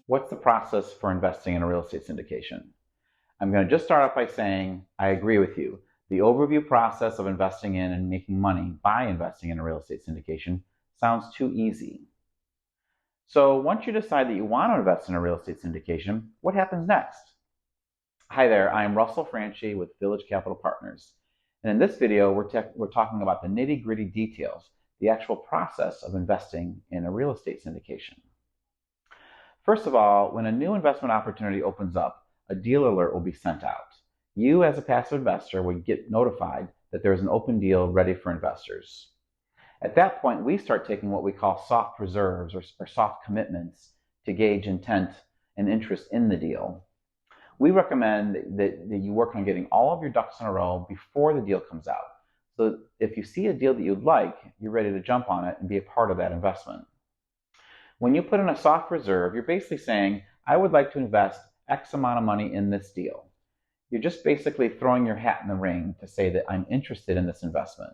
What's the process for investing in a real estate syndication? I'm going to just start off by saying I agree with you. The overview process of investing in and making money by investing in a real estate syndication sounds too easy. So once you decide that you want to invest in a real estate syndication, what happens next? Hi there, I am Russell Franchi with Village Capital Partners. And in this video, we're talking about the nitty-gritty details, the actual process of investing in a real estate syndication. First of all, when a new investment opportunity opens up, a deal alert will be sent out. You, as a passive investor, would get notified that there is an open deal ready for investors. At that point, we start taking what we call soft reserves or soft commitments to gauge intent and interest in the deal. We recommend that you work on getting all of your ducks in a row before the deal comes out. So that if you see a deal that you'd like, you're ready to jump on it and be a part of that investment. When you put in a soft reserve, you're basically saying, I would like to invest X amount of money in this deal. You're just basically throwing your hat in the ring to say that I'm interested in this investment.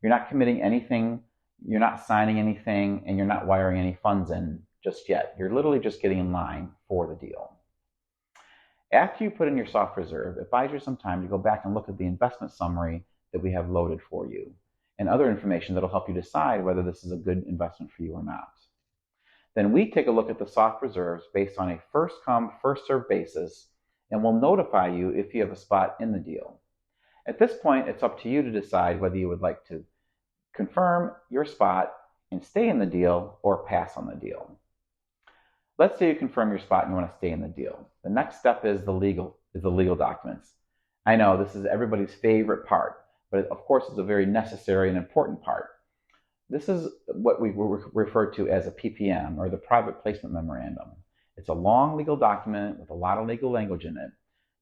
You're not committing anything, you're not signing anything, and you're not wiring any funds in just yet. You're literally just getting in line for the deal. After you put in your soft reserve, it buys you some time to go back and look at the investment summary that we have loaded for you and other information that will help you decide whether this is a good investment for you or not. Then we take a look at the soft reserves based on a first-come, first-served basis, and we'll notify you if you have a spot in the deal. At this point, it's up to you to decide whether you would like to confirm your spot and stay in the deal or pass on the deal. Let's say you confirm your spot and you want to stay in the deal. The next step is the legal documents. I know this is everybody's favorite part, but of course it's a very necessary and important part. This is what we refer to as a PPM, or the Private Placement Memorandum. It's a long legal document with a lot of legal language in it.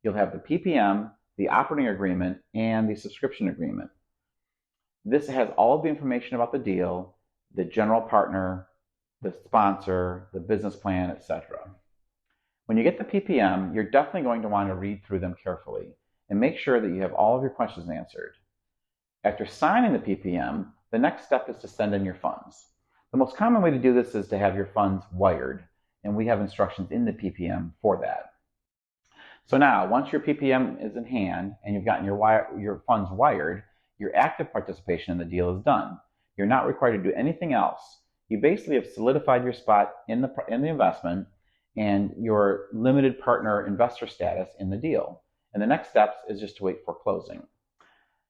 You'll have the PPM, the operating agreement, and the subscription agreement. This has all of the information about the deal, the general partner, the sponsor, the business plan, etc. When you get the PPM, you're definitely going to want to read through them carefully and make sure that you have all of your questions answered. After signing the PPM, the next step is to send in your funds. The most common way to do this is to have your funds wired, and we have instructions in the PPM for that. So now, once your PPM is in hand and you've gotten your funds wired, your active participation in the deal is done. You're not required to do anything else. You basically have solidified your spot in the investment and your limited partner investor status in the deal. And the next steps is just to wait for closing.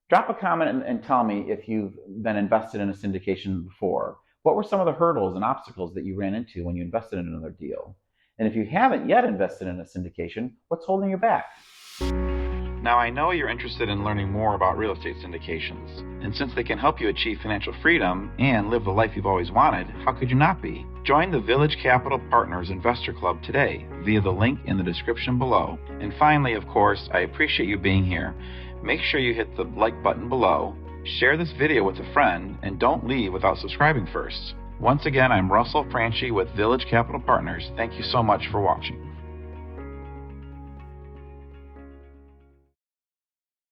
Drop a comment and tell me if you've been invested in a syndication before. What were some of the hurdles and obstacles that you ran into when you invested in another deal? And if you haven't yet invested in a syndication, what's holding you back? Now, I know you're interested in learning more about real estate syndications, and since they can help you achieve financial freedom and live the life you've always wanted, how could you not be? Join the Village Capital Partners Investor Club today via the link in the description below. And finally, of course, I appreciate you being here. Make sure you hit the like button below, share this video with a friend, and don't leave without subscribing first. Once again, I'm Russell Franchi with Village Capital Partners. Thank you so much for watching.